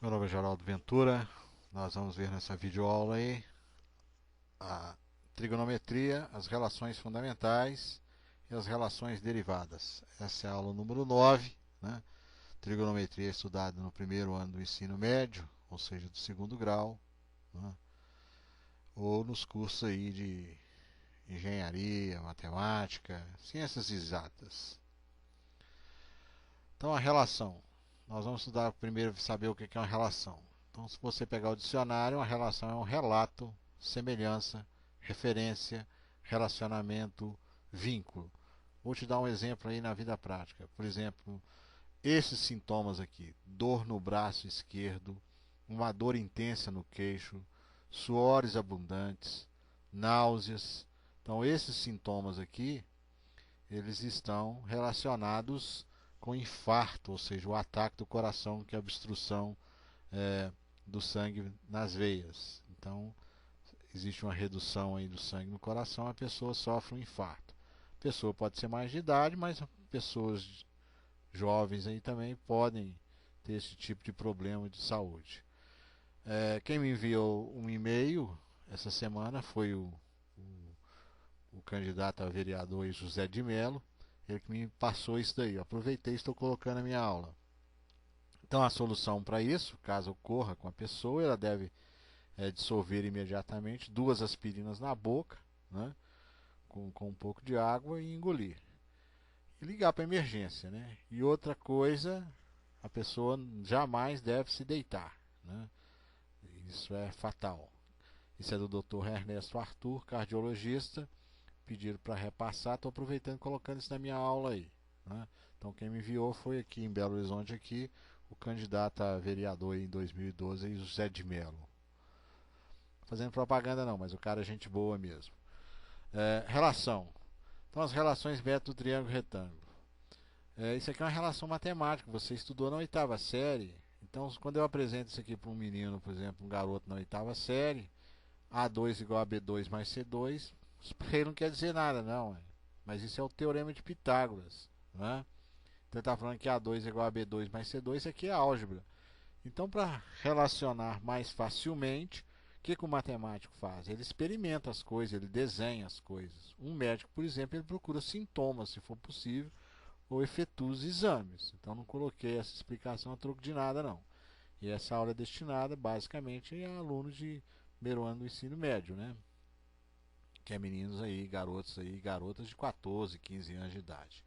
Meu nome é Geraldo Ventura. Nós vamos ver nessa videoaula aí a trigonometria, as relações fundamentais e as relações derivadas. Essa é a aula número 9, né? Trigonometria é estudada no primeiro ano do ensino médio, ou seja, do segundo grau, né? Ou nos cursos aí de engenharia, matemática, ciências exatas. Então, a relação. Nós vamos estudar primeiro saber o que é uma relação. Então, se você pegar o dicionário, uma relação é um relato, semelhança, referência, relacionamento, vínculo. Vou te dar um exemplo aí na vida prática. Por exemplo, esses sintomas aqui: dor no braço esquerdo, uma dor intensa no queixo, suores abundantes, náuseas. Então, esses sintomas aqui, eles estão relacionados com infarto, ou seja, o ataque do coração, que é a obstrução do sangue nas veias. Então, existe uma redução aí do sangue no coração, a pessoa sofre um infarto. A pessoa pode ser mais de idade, mas pessoas jovens aí também podem ter esse tipo de problema de saúde. Quem me enviou um e-mail essa semana foi o candidato a vereador José de Mello. Ele que me passou isso daí. Eu aproveitei e estou colocando na minha aula. Então, a solução para isso, caso ocorra com a pessoa, ela deve dissolver imediatamente 2 aspirinas na boca, né, com um pouco de água, e engolir. E ligar para a emergência. Né? E outra coisa, a pessoa jamais deve se deitar. Né? Isso é fatal. Isso é do Dr. Ernesto Arthur, cardiologista. Pediram para repassar, estou aproveitando e colocando isso na minha aula aí. Né? Então, quem me enviou foi aqui em Belo Horizonte, aqui, o candidato a vereador em 2012, José de Mello. Fazendo propaganda não, mas o cara é gente boa mesmo. Relação. Então, as relações método do triângulo retângulo. Isso aqui é uma relação matemática, você estudou na 8ª série. Então, quando eu apresento isso aqui para um menino, por exemplo, um garoto na 8ª série, A2 igual a B2 mais C2, para ele não quer dizer nada, não. Mas isso é o teorema de Pitágoras. Né? Então, ele está falando que A2 igual a B2 mais C2, isso aqui é álgebra. Então, para relacionar mais facilmente, o que o matemático faz? Ele experimenta as coisas, ele desenha as coisas. Um médico, por exemplo, ele procura sintomas, se for possível, ou efetua os exames. Então, não coloquei essa explicação a troco de nada, não. E essa aula é destinada, basicamente, a alunos de primeiro ano do ensino médio, né? Que é meninos aí, garotos aí, garotas de 14, 15 anos de idade.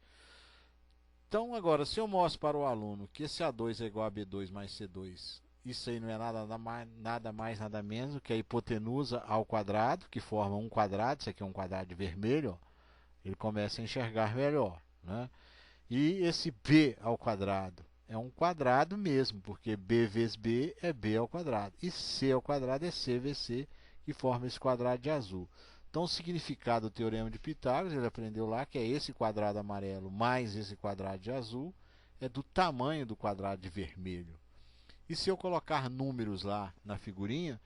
Então, agora, se eu mostro para o aluno que esse A2 é igual a B2 mais C2, isso aí não é nada mais, nada menos do que a hipotenusa ao quadrado, que forma um quadrado, isso aqui é um quadrado de vermelho, ó, ele começa a enxergar melhor. Né? E esse B ao quadrado é um quadrado mesmo, porque B vezes B é B ao quadrado. E C ao quadrado é C vezes C, que forma esse quadrado de azul. Então, o significado do teorema de Pitágoras, ele aprendeu lá, que é esse quadrado amarelo mais esse quadrado de azul, é do tamanho do quadrado de vermelho. E se eu colocar números lá na figurinha,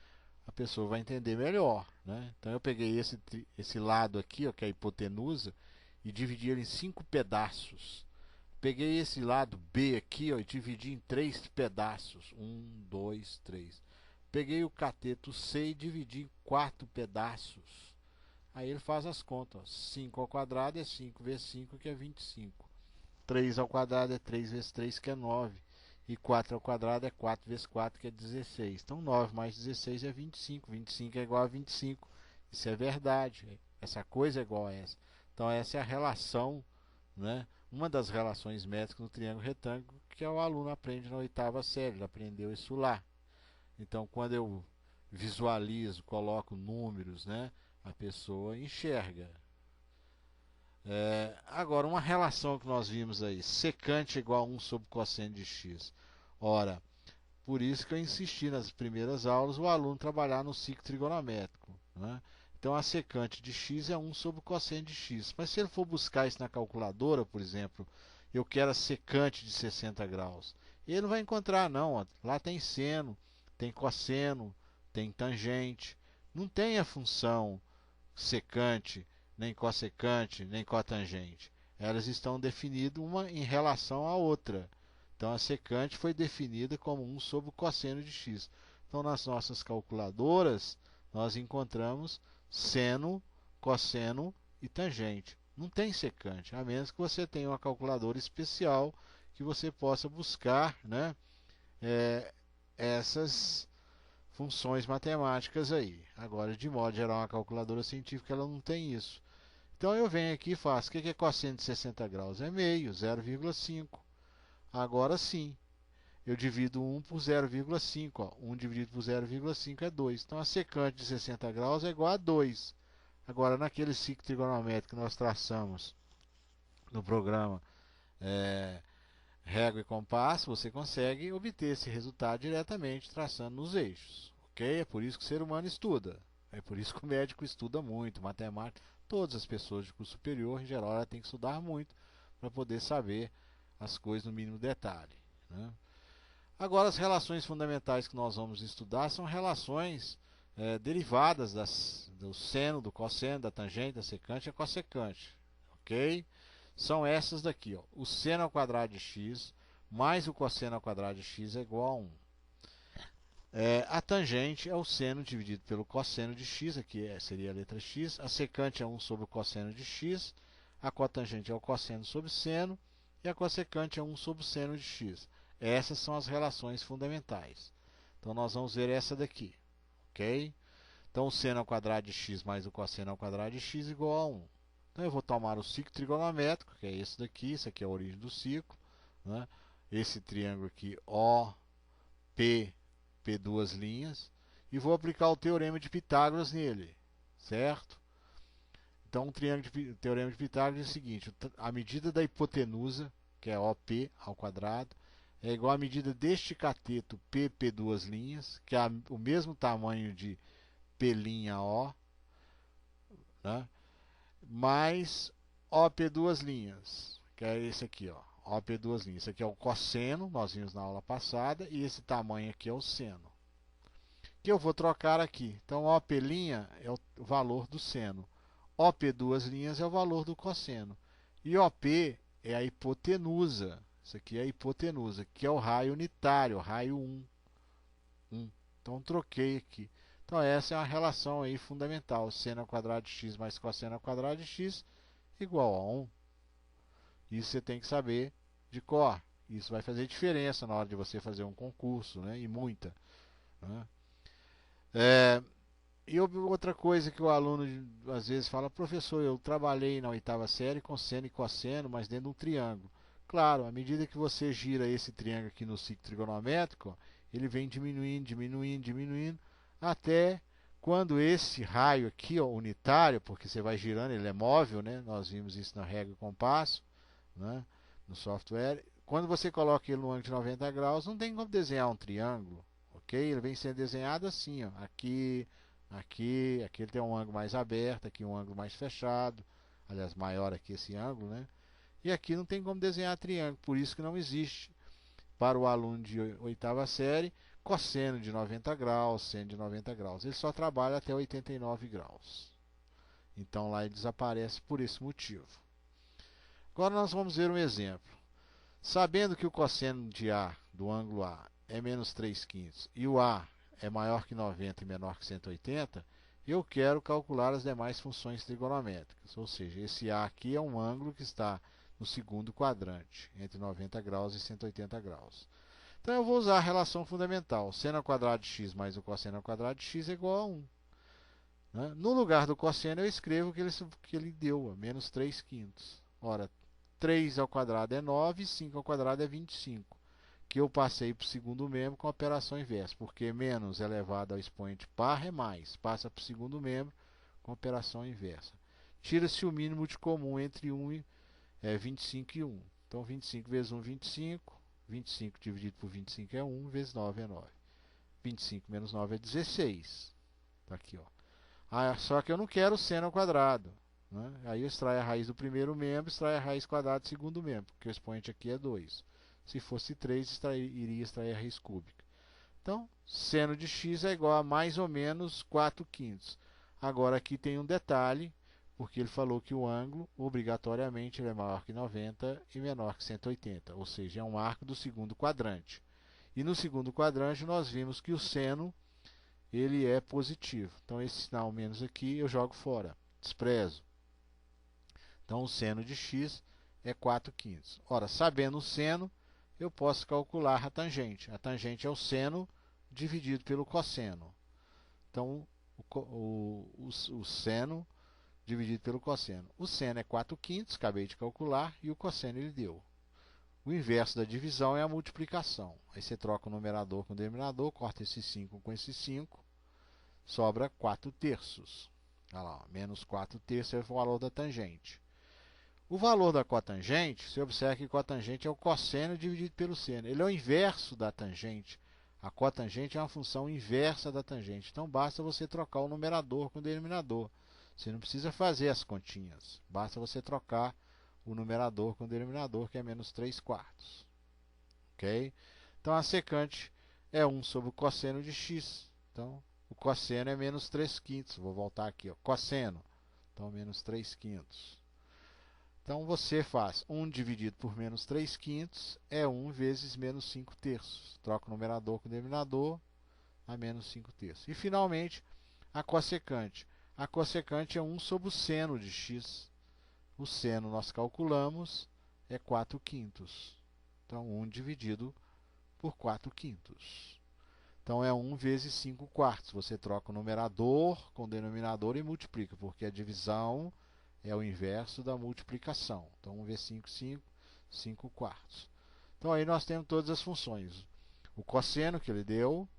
a pessoa vai entender melhor. Né? Então, eu peguei esse lado aqui, ó, que é a hipotenusa, e dividi ele em 5 pedaços. Peguei esse lado B aqui, ó, e dividi em 3 pedaços. 1, 2, 3. Peguei o cateto C e dividi em 4 pedaços. Aí ele faz as contas. 5 ao quadrado é 5 vezes 5, que é 25. 3 ao quadrado é 3 vezes 3, que é 9. E 4 ao quadrado é 4 vezes 4, que é 16. Então, 9 mais 16 é 25. 25 é igual a 25. Isso é verdade. Essa coisa é igual a essa. Então, essa é a relação, né? Uma das relações métricas no triângulo retângulo, que o aluno aprende na 8ª série. Ele aprendeu isso lá. Então, quando eu visualizo, coloco números, né? A pessoa enxerga. Agora, uma relação que nós vimos aí, secante igual a 1 sobre cosseno de x. Ora, por isso que eu insisti nas primeiras aulas o aluno trabalhar no ciclo trigonométrico. Né? Então, a secante de x é 1 sobre cosseno de x. Mas se ele for buscar isso na calculadora, por exemplo, eu quero a secante de 60 graus. Ele não vai encontrar, não. Ó. Lá tem seno, tem cosseno, tem tangente. Não tem a função secante, nem cossecante, nem cotangente. Elas estão definidas uma em relação à outra. Então a secante foi definida como 1 sobre o cosseno de x. Então nas nossas calculadoras nós encontramos seno, cosseno e tangente. Não tem secante, a menos que você tenha uma calculadora especial que você possa buscar, né, essas funções matemáticas aí. Agora, de modo geral, uma calculadora científica ela não tem isso. Então eu venho aqui e faço. O que é cosseno de 60 graus? É meio, 0,5. Agora sim, eu divido 1 por 0,5. 1 dividido por 0,5 é 2. Então a secante de 60 graus é igual a 2. Agora, naquele ciclo trigonométrico que nós traçamos no programa régua e compasso, você consegue obter esse resultado diretamente traçando nos eixos. Ok? É por isso que o ser humano estuda. É por isso que o médico estuda muito, matemática. Todas as pessoas de curso superior, em geral, ela tem que estudar muito para poder saber as coisas no mínimo detalhe, né? Agora, as relações fundamentais que nós vamos estudar são relações derivadas do seno, do cosseno, da tangente, da secante e a cossecante. Ok? São essas daqui. Ó. O seno ao quadrado de x mais o cosseno ao quadrado de x é igual a 1. A tangente é o seno dividido pelo cosseno de x, aqui seria a letra x. A secante é 1 sobre o cosseno de x. A cotangente é o cosseno sobre seno. E a cossecante é 1 sobre o seno de x. Essas são as relações fundamentais. Então nós vamos ver essa daqui. Ok? Então o seno ao quadrado de x mais o cosseno ao quadrado de x igual a 1. Então eu vou tomar o ciclo trigonométrico, que é esse daqui. Isso aqui é a origem do ciclo, né? Esse triângulo aqui, OP, P duas linhas, e vou aplicar o teorema de Pitágoras nele, certo? Então, o teorema de Pitágoras é o seguinte: a medida da hipotenusa, que é OP ao quadrado, é igual à medida deste cateto P duas linhas, que é o mesmo tamanho de P' O, né? Mais OP duas linhas, que é esse aqui, ó. OP duas linhas. Esse aqui é o cosseno, nós vimos na aula passada, e esse tamanho aqui é o seno, que eu vou trocar aqui. Então, OP' é o valor do seno, OP duas linhas é o valor do cosseno, e OP é a hipotenusa. Isso aqui é a hipotenusa, que é o raio unitário, o raio 1. Então, troquei aqui. Então, essa é uma relação aí fundamental. Seno ao quadrado de x mais cosseno ao quadrado de x igual a 1. Isso você tem que saber de cor. Isso vai fazer diferença na hora de você fazer um concurso, né? E muita, né? E outra coisa que o aluno às vezes fala: professor, eu trabalhei na oitava série com seno e cosseno, mas dentro de um triângulo. Claro, à medida que você gira esse triângulo aqui no ciclo trigonométrico, ó, ele vem diminuindo, diminuindo, diminuindo, até quando esse raio aqui, ó, unitário, porque você vai girando, ele é móvel, né? Nós vimos isso na régua e compasso, né? No software. Quando você coloca ele no ângulo de 90 graus, não tem como desenhar um triângulo, ok? Ele vem sendo desenhado assim, ó, aqui, aqui ele tem um ângulo mais aberto, aqui um ângulo mais fechado, aliás, maior aqui esse ângulo, né? E aqui não tem como desenhar triângulo, por isso que não existe para o aluno de oitava série cosseno de 90 graus, seno de 90 graus. Ele só trabalha até 89 graus. Então lá ele desaparece por esse motivo. Agora nós vamos ver um exemplo. Sabendo que o cosseno de A, do ângulo A, é menos 3/5 e o A é maior que 90 e menor que 180, eu quero calcular as demais funções trigonométricas. Ou seja, esse A aqui é um ângulo que está no segundo quadrante, entre 90 graus e 180 graus. Então eu vou usar a relação fundamental. Seno ao quadrado de x mais o cosseno ao quadrado de x é igual a 1. Né? No lugar do cosseno eu escrevo o que ele deu, menos 3/5. Ora, 3 ao quadrado é 9, 5 ao quadrado é 25. Que eu passei para o segundo membro com a operação inversa, porque menos elevado ao expoente par é mais. Passa para o segundo membro com a operação inversa. Tira-se o mínimo de comum entre 25 e 1. Então, 25 vezes 1, 25. 25 dividido por 25 é 1, vezes 9 é 9. 25 menos 9 é 16. Está aqui, ó. Só que eu não quero seno ao quadrado, né? Aí eu extraio a raiz do primeiro membro, extraio a raiz quadrada do segundo membro, porque o expoente aqui é 2. Se fosse 3, iria extrair a raiz cúbica. Então, seno de x é igual a mais ou menos 4/5. Agora aqui tem um detalhe. porque ele falou que o ângulo, obrigatoriamente, ele é maior que 90 e menor que 180, ou seja, é um arco do segundo quadrante. E no segundo quadrante nós vimos que o seno ele é positivo. Então esse sinal menos aqui eu jogo fora, desprezo. Então o seno de x é 4/5. Ora, sabendo o seno, eu posso calcular a tangente. A tangente é o seno dividido pelo cosseno. Então o seno dividido pelo cosseno. O seno é 4/5, acabei de calcular, e o cosseno ele deu. O inverso da divisão é a multiplicação. Aí você troca o numerador com o denominador, corta esse 5 com esse 5, sobra 4/3. Olha lá, menos 4/3 é o valor da tangente. O valor da cotangente, você observa que cotangente é o cosseno dividido pelo seno. Ele é o inverso da tangente. A cotangente é uma função inversa da tangente. Então basta você trocar o numerador com o denominador. Você não precisa fazer as continhas. Basta você trocar o numerador com o denominador, que é menos 3/4. Ok? Então a secante é 1 sobre o cosseno de x. Então o cosseno é menos 3/5. Vou voltar aqui. Ó. Cosseno. Então menos 3/5. Então você faz 1 dividido por menos 3/5 é 1 vezes menos 5/3. Troca o numerador com o denominador, a menos 5/3. E finalmente a cossecante. A cossecante é 1 sobre o seno de x. O seno nós calculamos é 4/5. Então 1 dividido por 4/5. Então é 1 vezes 5/4. Você troca o numerador com o denominador e multiplica, porque a divisão é o inverso da multiplicação. Então 1 vezes 5, 5, 5/4. Então aí nós temos todas as funções. O cosseno que ele deu,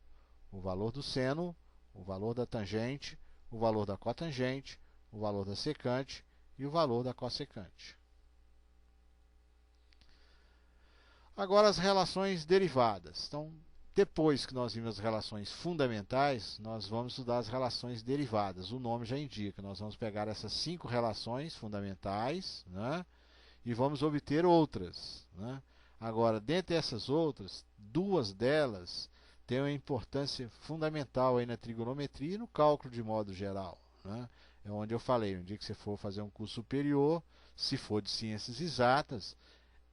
o valor do seno, o valor da tangente, o valor da cotangente, o valor da secante e o valor da cossecante. Agora as relações derivadas. Então, depois que nós vimos as relações fundamentais, nós vamos estudar as relações derivadas. O nome já indica, nós vamos pegar essas 5 relações fundamentais, né, e vamos obter outras. Né? Agora, dentre essas outras, 2 delas têm uma importância fundamental aí na trigonometria e no cálculo de modo geral. Né? É onde eu falei, no dia que você for fazer um curso superior, se for de ciências exatas,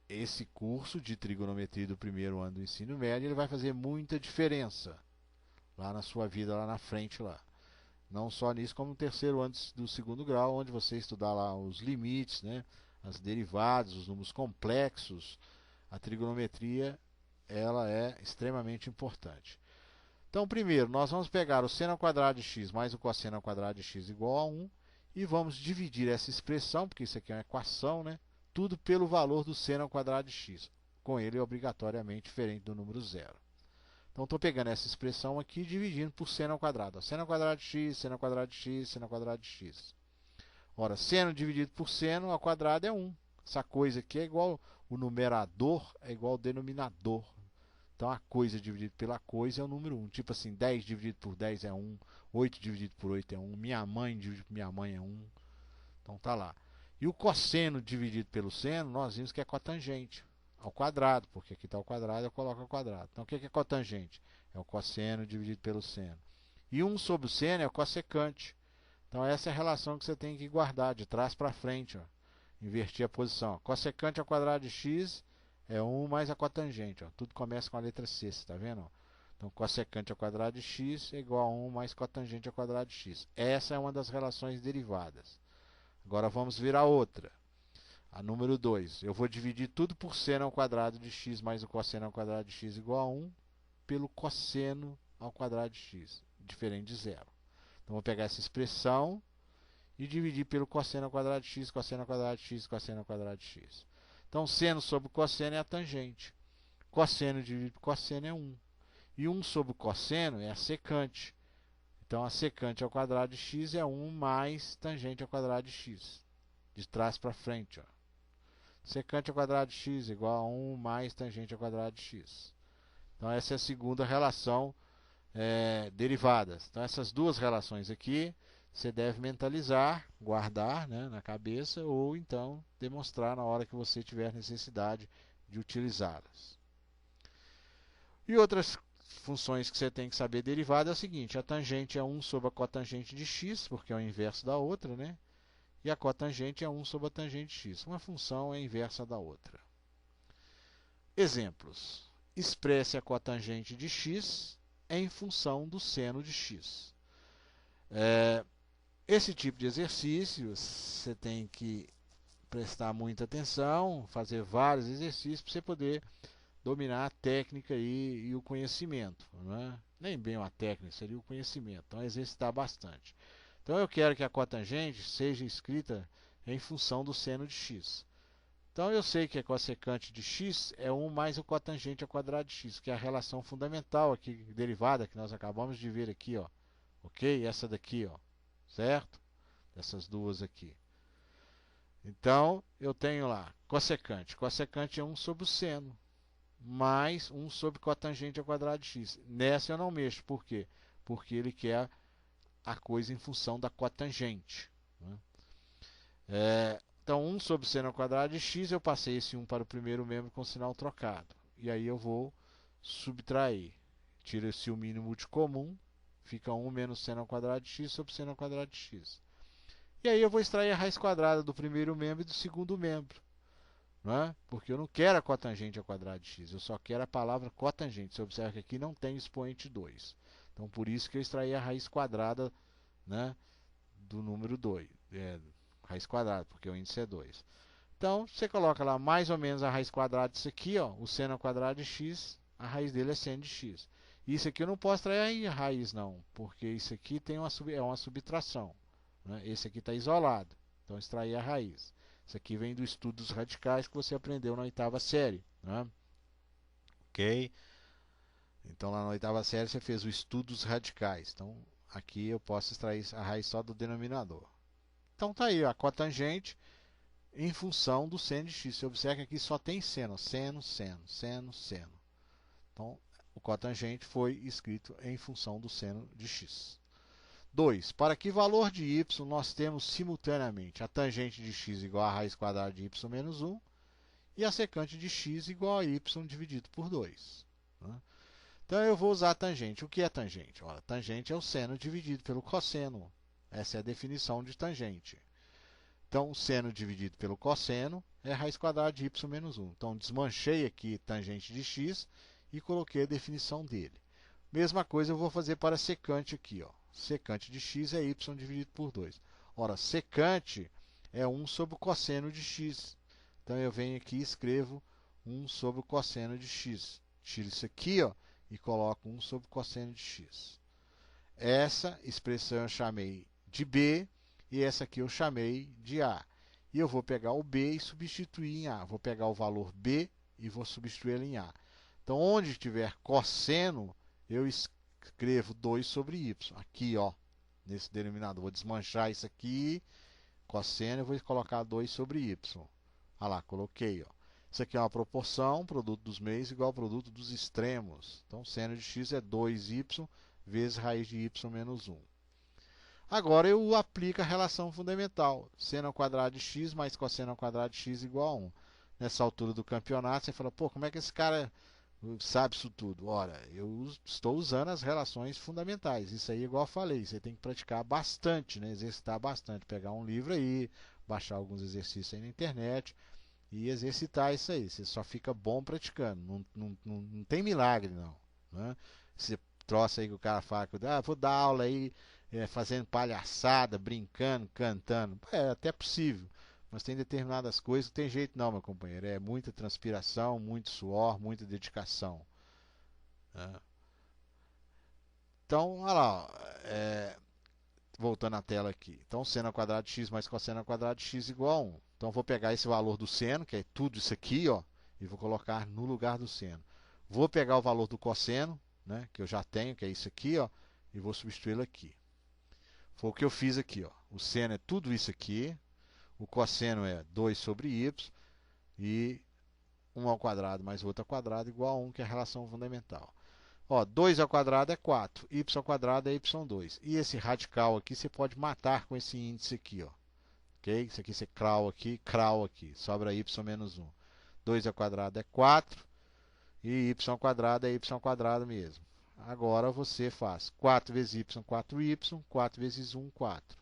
esse curso de trigonometria do primeiro ano do ensino médio ele vai fazer muita diferença lá na sua vida, lá na frente. Lá. Não só nisso, como no terceiro ano do segundo grau, onde você estudar lá os limites, né, as derivadas, os números complexos. A trigonometria ela é extremamente importante. Então, primeiro, nós vamos pegar o seno ao quadrado de x mais o cosseno ao quadrado de x igual a 1 e vamos dividir essa expressão, porque isso aqui é uma equação, né? Tudo pelo valor do seno ao quadrado de x. Com ele, obrigatoriamente, diferente do número zero. Então, estou pegando essa expressão aqui e dividindo por seno ao quadrado. Seno ao quadrado de x, seno ao quadrado de x, seno ao quadrado de x. Ora, seno dividido por seno ao quadrado é 1. Essa coisa aqui é igual, o numerador é igual ao denominador. Então, a coisa dividida pela coisa é o número 1. Tipo assim, 10 dividido por 10 é 1, 8 dividido por 8 é 1, minha mãe dividido por minha mãe é 1. Então, tá lá. E o cosseno dividido pelo seno, nós vimos que é cotangente ao quadrado, porque aqui está o quadrado, eu coloco ao quadrado. Então, o que é cotangente? É o cosseno dividido pelo seno. E 1 sobre o seno é o cossecante. Então, essa é a relação que você tem que guardar, de trás para frente. Ó. Invertir a posição. Cossecante ao quadrado de x é 1 mais a cotangente. Ó. Tudo começa com a letra C, você está vendo? Ó. Então, cossecante ao quadrado de x é igual a 1 mais cotangente ao quadrado de x. Essa é uma das relações derivadas. Agora vamos ver a outra. A número 2. Eu vou dividir tudo por seno ao quadrado de x mais o cosseno ao quadrado de x igual a 1 pelo cosseno ao quadrado de x, diferente de zero. Então, vou pegar essa expressão e dividir pelo cosseno ao quadrado de x, cosseno ao quadrado de x, cosseno ao quadrado de x. Então, seno sobre cosseno é a tangente. Cosseno dividido por cosseno é 1. E 1 sobre cosseno é a secante. Então, a secante ao quadrado de x é 1 mais tangente ao quadrado de x. De trás para frente. Ó. Secante ao quadrado de x igual a 1 mais tangente ao quadrado de x. Então, essa é a segunda relação derivadas. Então, essas duas relações aqui, você deve mentalizar, guardar, né, na cabeça, ou então demonstrar na hora que você tiver necessidade de utilizá-las. E outras funções que você tem que saber derivada é o seguinte: a tangente é 1 sobre a cotangente de x, porque é o inverso da outra, né? e a cotangente é 1 sobre a tangente de x. Uma função é inversa da outra. Exemplos. Expresse a cotangente de x em função do seno de x. Esse tipo de exercício você tem que prestar muita atenção, fazer vários exercícios para você poder dominar a técnica e o conhecimento. Né? Nem bem uma técnica, seria o conhecimento. Então, exercitar bastante. Então, eu quero que a cotangente seja escrita em função do seno de x. Então, eu sei que a cossecante de x é 1 mais o cotangente ao quadrado de x, que é a relação fundamental aqui, derivada, que nós acabamos de ver aqui. Ó. Ok? Essa daqui, ó. Certo? Essas duas aqui. Então, eu tenho lá cossecante. Cossecante é 1 sobre o seno, mais 1 sobre cotangente ao quadrado de x. Nessa eu não mexo. Por quê? Porque ele quer a coisa em função da cotangente. Né? Então, 1 sobre seno ao quadrado de x, eu passei esse 1 para o primeiro membro com sinal trocado. E aí eu vou subtrair. Tiro esse o mínimo de comum, fica 1 menos seno ao quadrado de x sobre seno ao quadrado de x. E aí eu vou extrair a raiz quadrada do primeiro membro e do segundo membro. Não é? Porque eu não quero a cotangente ao quadrado de x, eu só quero a palavra cotangente. Você observa que aqui não tem expoente 2. Então, por isso que eu extraí a raiz quadrada, né, do número 2. Raiz quadrada, porque o índice é 2. Então, você coloca lá mais ou menos a raiz quadrada disso aqui, ó, o seno ao quadrado de x, a raiz dele é seno de x. Isso aqui eu não posso extrair a raiz, não, porque isso aqui tem é uma subtração. Né? Esse aqui está isolado, então extrair a raiz. Isso aqui vem do estudo dos radicais que você aprendeu na 8ª série. Né? Ok? Então lá na 8ª série você fez o estudo dos radicais. Então aqui eu posso extrair a raiz só do denominador. Então tá aí a cotangente em função do seno de x. Você observa que aqui só tem seno. Seno, seno, seno, seno. Então o cotangente foi escrito em função do seno de x. 2. Para que valor de y nós temos simultaneamente a tangente de x igual a raiz quadrada de y menos 1 e a secante de x igual a y dividido por 2. Né? Então eu vou usar a tangente. O que é tangente? Ora, tangente é o seno dividido pelo cosseno. Essa é a definição de tangente. Então, o seno dividido pelo cosseno é a raiz quadrada de y menos 1. Então, desmanchei aqui tangente de x e coloquei a definição dele. Mesma coisa eu vou fazer para secante aqui. Ó. Secante de x é y dividido por 2. Ora, secante é 1 sobre o cosseno de x. Então, eu venho aqui e escrevo 1 sobre o cosseno de x. Tiro isso aqui, ó, e coloco 1 sobre o cosseno de x. Essa expressão eu chamei de b e essa aqui eu chamei de a. E eu vou pegar o b e substituir em a. Vou pegar o valor b e vou substituir ele em a. Então, onde tiver cosseno, eu escrevo 2 sobre y. Aqui, ó, nesse denominador. Vou desmanchar isso aqui, cosseno, e vou colocar 2 sobre y. Olha lá, coloquei. Ó. Isso aqui é uma proporção, produto dos meios igual ao produto dos extremos. Então, seno de x é 2y vezes raiz de y menos 1. Agora eu aplico a relação fundamental. Seno ao quadrado de x mais cosseno ao quadrado de x igual a 1. Nessa altura do campeonato, você fala, pô, como é que esse cara sabe isso tudo? Ora, eu estou usando as relações fundamentais. Isso aí, igual eu falei, você tem que praticar bastante, né? Exercitar bastante. Pegar um livro aí, baixar alguns exercícios aí na internet e exercitar isso aí. Você só fica bom praticando. Não tem milagre, não. Né? Você troça aí que o cara fala, vou dar aula aí fazendo palhaçada, brincando, cantando. É até possível, mas tem determinadas coisas que tem jeito não, meu companheiro. É muita transpiração, muito suor, muita dedicação. Né? Então, olha lá, voltando à tela aqui. Então, seno ao quadrado de x mais cosseno ao quadrado de x igual a 1. Então, vou pegar esse valor do seno, que é tudo isso aqui, ó, e vou colocar no lugar do seno. Vou pegar o valor do cosseno, né, que eu já tenho, que é isso aqui, ó, e vou substituí-lo aqui. Foi o que eu fiz aqui. Ó. O seno é tudo isso aqui, o cosseno é 2 sobre y, e 1 ao quadrado mais outro ao quadrado igual a 1, que é a relação fundamental. Ó, 2 ao quadrado é 4, y ao quadrado é y2. E esse radical aqui você pode matar com esse índice aqui. Ó. Okay? Isso aqui você crau aqui, sobra y menos 1. 2 ao quadrado é 4, e y ao quadrado é y ao quadrado mesmo. Agora você faz 4 vezes y, 4y, 4 vezes 1, 4.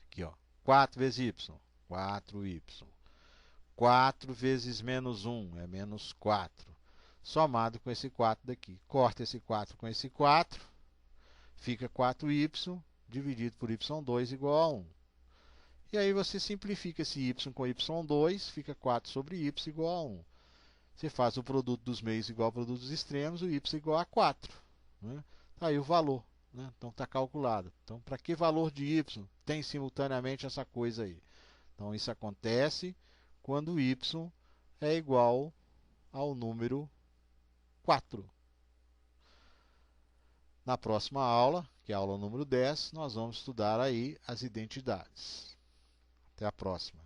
Aqui, ó. 4 vezes y, 4y. 4 vezes menos 1 é menos 4. Somado com esse 4 daqui. Corta esse 4 com esse 4. Fica 4y dividido por y2 igual a 1. E aí você simplifica esse y com y2, fica 4 sobre y igual a 1. Você faz o produto dos meios igual ao produto dos extremos, o y igual a 4. Né? Tá aí o valor. Né? Então está calculado. Então, para que valor de y tem simultaneamente essa coisa aí? Então, isso acontece quando y é igual ao número 4. Na próxima aula, que é a aula número 10, nós vamos estudar aí as identidades. Até a próxima.